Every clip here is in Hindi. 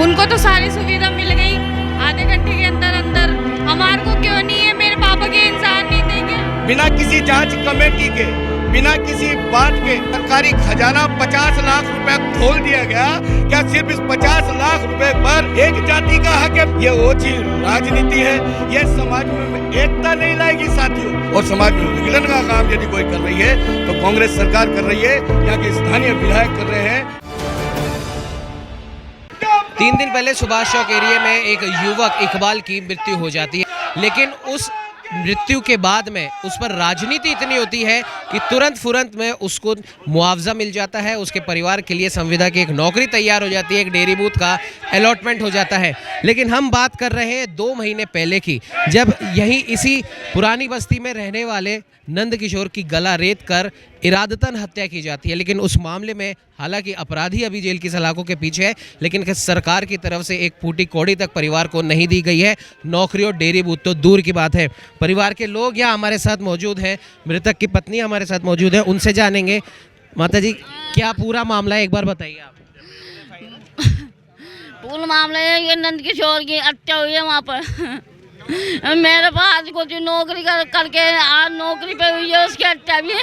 उनको तो सारी सुविधा मिल गई आधे घंटे के अंदर अंदर, हमारे को क्यों नहीं है? मेरे पापा के इंसान नहीं देंगे? बिना किसी जांच कमेटी के, बिना किसी बात के सरकारी खजाना 50 लाख रुपए खोल दिया गया। क्या सिर्फ इस 50 लाख रुपए पर एक जाति का हक है? ये ओछी राजनीति है। ये समाज में एकता नहीं लाएगी साथियों, और समाज में विघटन का काम यदि कोई कर रही है तो कांग्रेस सरकार कर रही है, यहाँ के स्थानीय विधायक कर रहे हैं। 3 दिन पहले सुभाष चौक एरिया में एक युवक इकबाल की मृत्यु हो जाती है, लेकिन उस मृत्यु के बाद में उस पर राजनीति इतनी होती है कि तुरंत में उसको मुआवजा मिल जाता है, उसके परिवार के लिए संविदा की एक नौकरी तैयार हो जाती है, एक डेयरी बूथ का अलॉटमेंट हो जाता है। लेकिन हम बात कर रहे हैं 2 महीने पहले की, जब यहीं इसी पुरानी बस्ती में रहने वाले नंद किशोर की गला रेत कर इरादतन हत्या की जाती है। लेकिन उस मामले में हालांकि अपराधी अभी जेल की सलाखों के पीछे है, लेकिन सरकार की तरफ से एक फूटी कौड़ी तक परिवार को नहीं दी गई है। नौकरी और डेयरी बूथ तो दूर की बात है। परिवार के लोग यहाँ हमारे साथ मौजूद हैं, मृतक की पत्नी हमारे साथ मौजूद है, उनसे जानेंगे। माता जी, क्या पूरा मामला है, एक बार बताइए आप। पूरा मामला है ये नंद किशोर की हत्या हुई है वहाँ पर। मेरे पास कुछ नौकरी करके आज नौकरी पे हुई है, उसकी हत्या भी।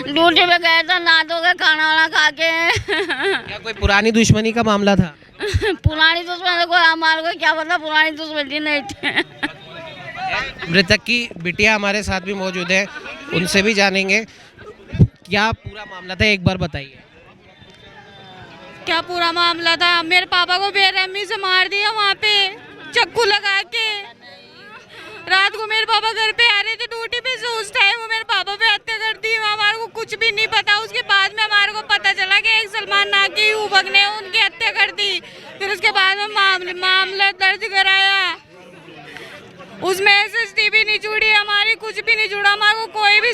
ड्यूटी पे गए थे, ना धो के खाना वाना खा के। क्या कोई पुरानी दुश्मनी का मामला था? पुरानी दुश्मनी को हमारे को क्या पता, पुरानी दुश्मनी नहीं थी। मृतक की बिटिया हमारे साथ भी मौजूद है, उनसे भी जानेंगे क्या पूरा मामला था, एक बार बताइए। क्या पूरा मामला था? मेरे पापा को बेरहमी से मार दिया वहाँ पे चाकू लगा के। रात को मेरे पापा घर पे आ रहे थे ड्यूटी पे से, उस टाइम वो मेरे पापा पे हत्या कर दी। हमारे को कुछ भी नहीं पता। उसके बाद में हमारे को पता चला कि एक सलमान नाग के युवक ने उनकी हत्या कर दी। फिर उसके बाद में मामला दर्ज कराया, उसमें SST भी नहीं जुड़ी, हमारी कुछ भी नहीं जुड़ा, हमारे को कोई भी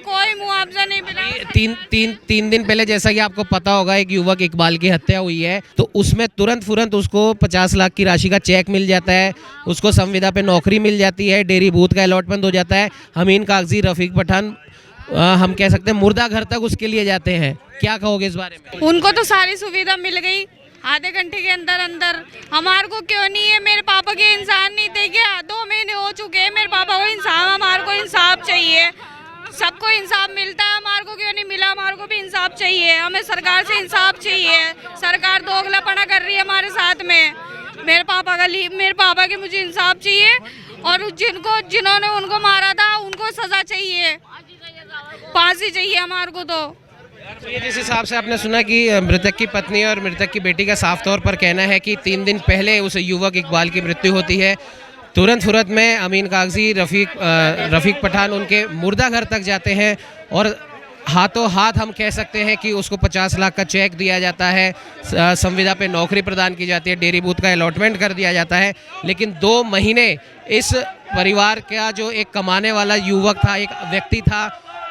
कोई मुआवजा नहीं मिला। तीन दिन पहले जैसा कि आपको पता होगा, एक युवक इकबाल की हत्या हुई है, तो उसमें तुरंत उसको 50 लाख की राशि का चेक मिल जाता है, उसको संविदा पे नौकरी मिल जाती है, डेयरी बूथ का अलॉटमेंट हो जाता है। अमीन कागजी, रफीक पठान, हम कह सकते हैं मुर्दा घर तक उसके लिए जाते हैं। क्या कहोगे इस बारे में? उनको तो सारी सुविधा मिल गई आधे घंटे के अंदर अंदर, हमारे को क्यों नहीं है? मेरे पापा के इंसान नहीं थे क्या? 2 महीने हो चुके हैं, मेरे पापा को इंसाफ, हमारे को इंसाफ चाहिए। सबको इंसाफ मिलता है, हमारे को क्यों नहीं मिला? हमारे को भी इंसाफ चाहिए, हमें सरकार से इंसाफ चाहिए। सरकार दोगलापना कर रही है हमारे साथ में। मेरे पापा के मुझे इंसाफ चाहिए, और जिन्होंने उनको मारा था उनको सजा चाहिए, फांसी चाहिए हमारे को। तो ये जिस हिसाब से आपने सुना कि मृतक की पत्नी और मृतक की बेटी का साफ तौर पर कहना है कि 3 दिन पहले उस युवक इकबाल की मृत्यु होती है, तुरंत में अमीन कागजी, रफीक पठान उनके मुर्दा घर तक जाते हैं, और हाथों हाथ हम कह सकते हैं कि उसको 50 लाख का चेक दिया जाता है, संविदा पे नौकरी प्रदान की जाती है, डेयरी बूथ का अलॉटमेंट कर दिया जाता है। लेकिन 2 महीने इस परिवार का जो एक कमाने वाला युवक था, एक व्यक्ति था,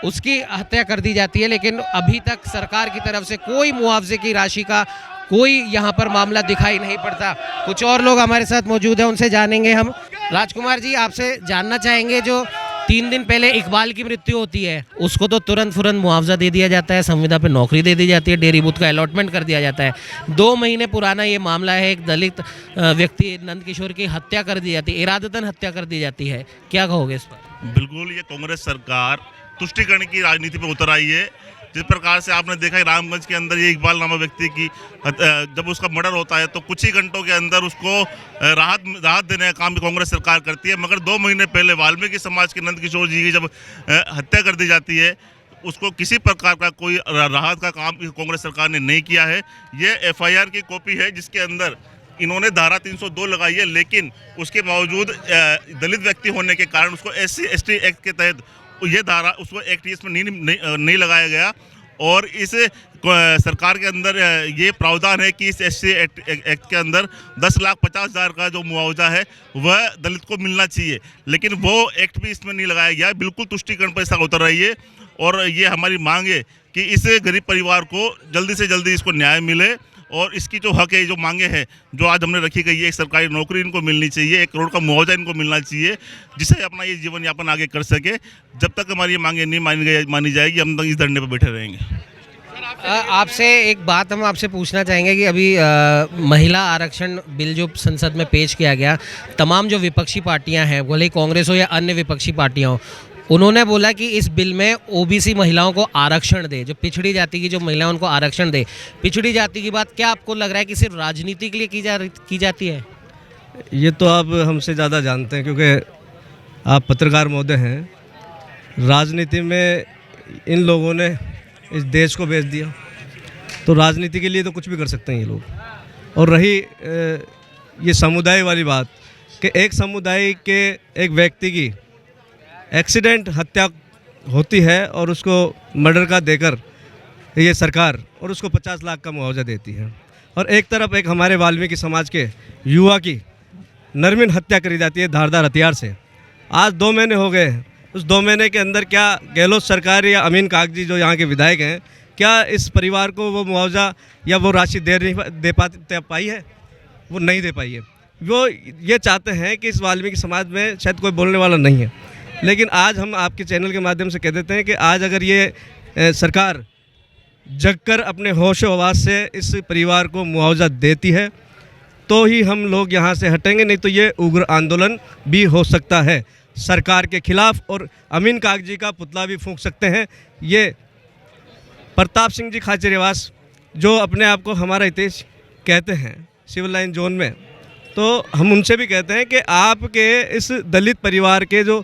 उसकी हत्या कर दी जाती है। लेकिन अभी तक सरकार की तरफ से कोई मुआवजे की राशि का कोई यहाँ पर मामला दिखाई नहीं पड़ता। कुछ और लोग हमारे साथ मौजूद हैं, उनसे जानेंगे हम। राजकुमार जी, आपसे जानना चाहेंगे, जो 3 दिन पहले इकबाल की मृत्यु होती है, उसको तो तुरंत मुआवजा दे दिया जाता है, संविदा पे नौकरी दे दी जाती है, डेयरी बूथ का अलॉटमेंट कर दिया जाता है। 2 महीने पुराना ये मामला है, एक दलित व्यक्ति नंद किशोर की हत्या कर दी जाती है, इरादतन हत्या कर दी जाती है। क्या कहोगे इस पर? बिल्कुल, ये कांग्रेस सरकार तुष्टिकरण की राजनीति पे उतर आई है। जिस प्रकार से आपने देखा है रामगंज के अंदर ये इकबाल नामक व्यक्ति की जब उसका मर्डर होता है तो कुछ ही घंटों के अंदर उसको राहत देने का काम भी कांग्रेस सरकार करती है। मगर 2 महीने पहले वाल्मीकि समाज के नंद किशोर जी की जब हत्या कर दी जाती है, उसको किसी प्रकार का कोई राहत का काम कांग्रेस सरकार ने नहीं किया है। ये FIR की कॉपी है जिसके अंदर इन्होंने धारा 302 लगाई है, लेकिन उसके बावजूद दलित व्यक्ति होने के कारण उसको SC/ST एक्ट के तहत ये धारा उसको एक्ट इसमें नहीं लगाया गया। और इस सरकार के अंदर ये प्रावधान है कि इस SC एक्ट के अंदर 10,50,000 का जो मुआवजा है वह दलित को मिलना चाहिए, लेकिन वो एक्ट भी इसमें नहीं लगाया गया। बिल्कुल तुष्टिकरण पर ऐसा उतर रही है, और ये हमारी मांग है कि इस गरीब परिवार को जल्दी से जल्दी इसको न्याय मिले और इसकी जो हक है, जो मांगे हैं, जो आज हमने रखी गई है, एक सरकारी नौकरी इनको मिलनी चाहिए, 1 करोड़ का मुआवजा इनको मिलना चाहिए, जिससे अपना ये जीवन यापन आगे कर सके। जब तक हमारी ये मांगे नहीं मानी जाएगी, हम तक इस धरने पर बैठे रहेंगे। आपसे एक बात हम आपसे पूछना चाहेंगे कि अभी महिला आरक्षण बिल जो संसद में पेश किया गया, तमाम जो विपक्षी पार्टियां हैं, भले ही कांग्रेस हो या अन्य विपक्षी पार्टियां हो, उन्होंने बोला कि इस बिल में ओबीसी महिलाओं को आरक्षण दे, जो पिछड़ी जाति की जो महिलाएं उनको आरक्षण दे। पिछड़ी जाति की बात क्या आपको लग रहा है कि सिर्फ राजनीति के लिए की जाती है? ये तो आप हमसे ज़्यादा जानते हैं, क्योंकि आप पत्रकार महोदय हैं। राजनीति में इन लोगों ने इस देश को बेच दिया, तो राजनीति के लिए तो कुछ भी कर सकते हैं ये लोग। और रही ये समुदाय वाली बात कि एक समुदाय के एक व्यक्ति की एक्सीडेंट हत्या होती है और उसको मर्डर का देकर ये सरकार और उसको 50 लाख का मुआवजा देती है, और एक तरफ एक हमारे वाल्मीकि समाज के युवा की नरमीन हत्या करी जाती है धारदार हथियार से। आज 2 महीने हो गए हैं, उस 2 महीने के अंदर क्या गहलोत सरकार या अमीन कागजी जो यहाँ के विधायक हैं, क्या इस परिवार को वो मुआवजा या वो राशि दे पाई है? वो नहीं दे पाई है। वो ये चाहते हैं कि इस वाल्मीकि समाज में शायद कोई बोलने वाला नहीं है, लेकिन आज हम आपके चैनल के माध्यम से कह देते हैं कि आज अगर ये सरकार जगकर अपने होशो हवास से इस परिवार को मुआवजा देती है तो ही हम लोग यहाँ से हटेंगे, नहीं तो ये उग्र आंदोलन भी हो सकता है सरकार के खिलाफ, और अमीन कागजी का पुतला भी फूंक सकते हैं। ये प्रताप सिंह जी खाचरियावास जो अपने आप को हमारा हितेश कहते हैं सिविल लाइन जोन में, तो हम उनसे भी कहते हैं कि आपके इस दलित परिवार के जो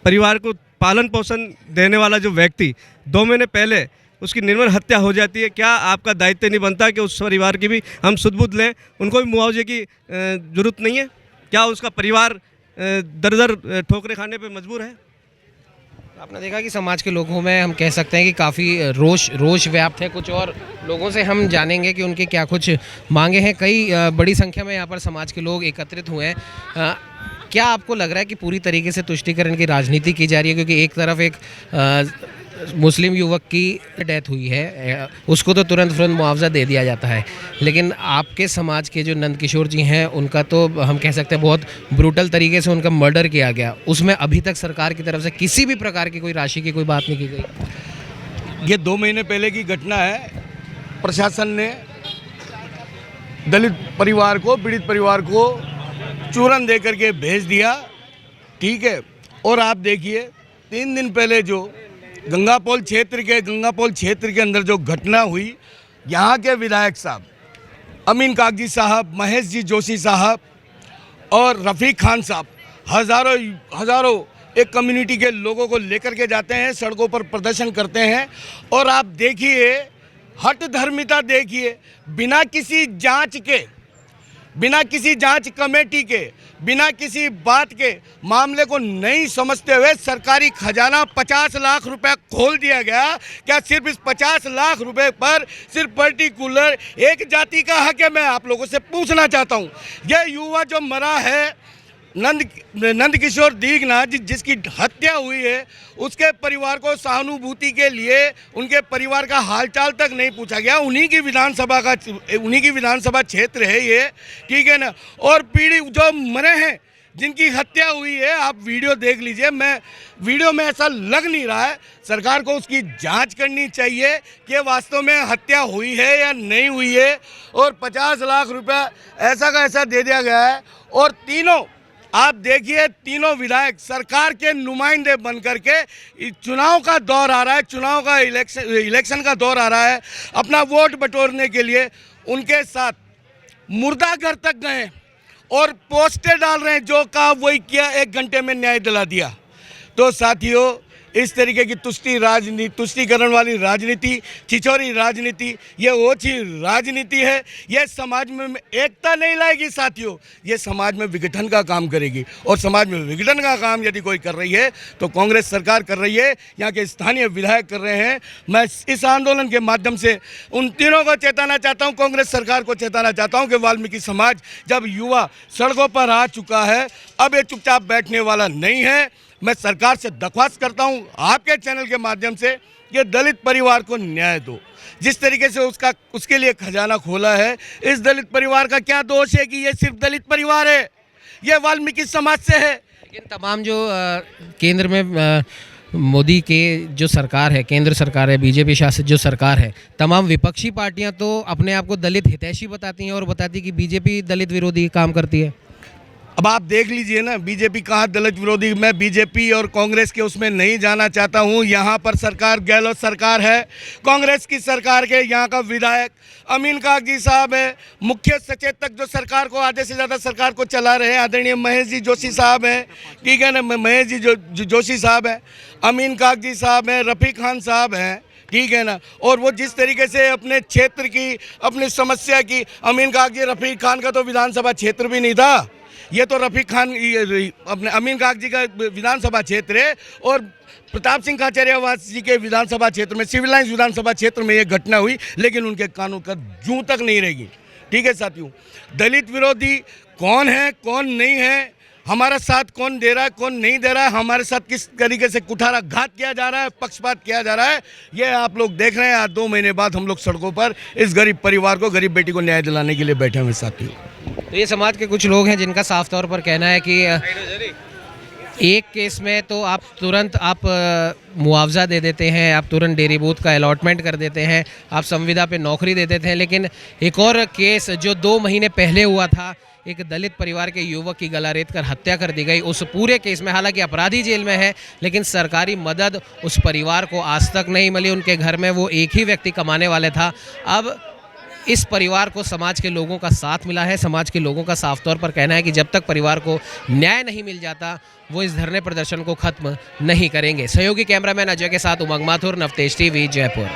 परिवार को पालन पोषण देने वाला जो व्यक्ति 2 महीने पहले उसकी निर्मम हत्या हो जाती है, क्या आपका दायित्व नहीं बनता कि उस परिवार की भी हम सुध-बुध लें? उनको भी मुआवजे की ज़रूरत नहीं है? क्या उसका परिवार दर ठोकरे खाने पे मजबूर है? आपने देखा कि समाज के लोगों में हम कह सकते हैं कि काफ़ी रोष व्याप्त है। कुछ और लोगों से हम जानेंगे कि उनके क्या कुछ मांगे हैं। कई बड़ी संख्या में यहाँ पर समाज के लोग एकत्रित हुए हैं। क्या आपको लग रहा है कि पूरी तरीके से तुष्टीकरण की राजनीति की जा रही है? क्योंकि एक तरफ एक मुस्लिम युवक की डेथ हुई है, उसको तो तुरंत मुआवजा दे दिया जाता है, लेकिन आपके समाज के जो नंदकिशोर जी हैं उनका तो हम कह सकते हैं बहुत ब्रूटल तरीके से उनका मर्डर किया गया, उसमें अभी तक सरकार की तरफ से किसी भी प्रकार की कोई राशि की कोई बात नहीं की गई। ये 2 महीने पहले की घटना है। प्रशासन ने दलित परिवार को, पीड़ित परिवार को चूरन दे करके भेज दिया, ठीक है। और आप देखिए 3 दिन पहले जो गंगापोल क्षेत्र के अंदर जो घटना हुई, यहाँ के विधायक साहब अमीन कागजी साहब, महेश जी जोशी साहब और रफ़ीक खान साहब हज़ारों एक कम्युनिटी के लोगों को लेकर के जाते हैं, सड़कों पर प्रदर्शन करते हैं। और आप देखिए हठ धर्मिता देखिए, बिना किसी जांच के, बिना किसी जांच कमेटी के, बिना किसी बात के मामले को नहीं समझते हुए सरकारी खजाना 50 लाख रुपए खोल दिया गया। क्या सिर्फ इस 50 लाख रुपए पर सिर्फ पर्टिकुलर एक जाति का हक है? मैं आप लोगों से पूछना चाहता हूँ। यह युवा जो मरा है नंदकिशोर दीगना, जिसकी हत्या हुई है, उसके परिवार को सहानुभूति के लिए उनके परिवार का हालचाल तक नहीं पूछा गया। उन्हीं की विधानसभा क्षेत्र है ये, ठीक है ना। और पीड़ित जो मरे हैं, जिनकी हत्या हुई है, आप वीडियो देख लीजिए। मैं वीडियो में ऐसा लग नहीं रहा है। सरकार को उसकी जांच करनी चाहिए कि वास्तव में हत्या हुई है या नहीं हुई है। और 50 लाख रुपया ऐसा का ऐसा दे दिया गया है। और तीनों आप देखिए, तीनों विधायक सरकार के नुमाइंदे बन करके चुनाव का दौर आ रहा है, चुनाव का इलेक्शन का दौर आ रहा है, अपना वोट बटोरने के लिए उनके साथ मुर्दाघर तक गए और पोस्टर डाल रहे हैं, जो कहा वही किया, 1 घंटे में न्याय दिला दिया। तो साथियों, इस तरीके की तुष्टीकरण वाली राजनीति, छिछोरी राजनीति, ये ओछी राजनीति है। ये समाज में एकता नहीं लाएगी साथियों, ये समाज में विघटन का काम करेगी। और समाज में विघटन का काम यदि कोई कर रही है तो कांग्रेस सरकार कर रही है, यहाँ के स्थानीय विधायक कर रहे हैं। मैं इस आंदोलन के माध्यम से उन तीनों को चेताना चाहता हूँ, कांग्रेस सरकार को चेताना चाहता हूँ कि वाल्मीकि समाज जब युवा सड़कों पर आ चुका है, अब ये चुपचाप बैठने वाला नहीं है। मैं सरकार से दरख्वास्त करता हूं आपके चैनल के माध्यम से कि दलित परिवार को न्याय दो। जिस तरीके से उसके लिए खजाना खोला है, इस दलित परिवार का क्या दोष है कि ये सिर्फ दलित परिवार है, ये वाल्मीकि समाज से है। लेकिन तमाम जो केंद्र में मोदी के जो सरकार है, केंद्र सरकार है, बीजेपी शासित जो सरकार है, तमाम विपक्षी पार्टियां तो अपने आप को दलित हितैषी बताती हैं और बताती कि बीजेपी दलित विरोधी काम करती है। अब आप देख लीजिए ना, बीजेपी कहाँ दलित विरोधी। मैं बीजेपी और कांग्रेस के उसमें नहीं जाना चाहता हूँ। यहाँ पर सरकार गहलोत सरकार है, कांग्रेस की सरकार के यहाँ का विधायक अमीन कागजी साहब है, मुख्य सचेतक जो सरकार को आधे से ज़्यादा सरकार को चला रहे हैं आदरणीय महेश जी जोशी साहब हैं, ठीक है ना, महेश जी जोशी साहब हैं, अमीन कागजी साहब हैं, रफ़ीक खान साहब हैं, ठीक है ना। और वो जिस तरीके से अपने क्षेत्र की, अपनी समस्या की, अमीन कागजी, रफ़ीक खान का तो विधानसभा क्षेत्र भी नहीं था, ये तो रफ़ीक खान अपने अमीन कागजी का विधानसभा क्षेत्र है और प्रताप सिंह खाचरियावास जी के विधानसभा क्षेत्र में, सिविल लाइन्स विधानसभा क्षेत्र में ये घटना हुई, लेकिन उनके कानून का जूं तक नहीं रहेगी। ठीक है साथियों, दलित विरोधी कौन है कौन नहीं है, हमारा साथ कौन दे रहा है कौन नहीं दे रहा है, हमारे साथ किस तरीके से कुठाराघात किया जा रहा है, पक्षपात किया जा रहा है, ये आप लोग देख रहे हैं। आज 2 महीने बाद हम लोग सड़कों पर इस गरीब परिवार को, गरीब बेटी को न्याय दिलाने के लिए बैठे हुए साथियों। तो ये समाज के कुछ लोग हैं जिनका साफ तौर पर कहना है कि एक केस में तो आप तुरंत मुआवजा दे देते हैं, आप तुरंत डेयरी बूथ का अलॉटमेंट कर देते हैं, आप संविदा पे नौकरी दे देते हैं, लेकिन एक और केस जो 2 महीने पहले हुआ था, एक दलित परिवार के युवक की गला रेत कर हत्या कर दी गई, उस पूरे केस में हालांकि अपराधी जेल में है, लेकिन सरकारी मदद उस परिवार को आज तक नहीं मिली। उनके घर में वो एक ही व्यक्ति कमाने वाले था। अब इस परिवार को समाज के लोगों का साथ मिला है। समाज के लोगों का साफ तौर पर कहना है कि जब तक परिवार को न्याय नहीं मिल जाता वो इस धरने प्रदर्शन को खत्म नहीं करेंगे। सहयोगी कैमरामैन अजय के साथ उमंग माथुर, नवतेज टीवी, जयपुर।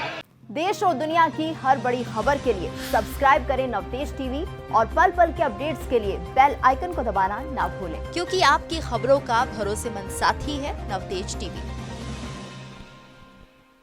देश और दुनिया की हर बड़ी खबर के लिए सब्सक्राइब करें नवतेज टीवी और पल पल के अपडेट्स के लिए बेल आइकन को दबाना ना भूलें, क्योंकि आपकी खबरों का भरोसेमंद साथी है नवतेज टीवी।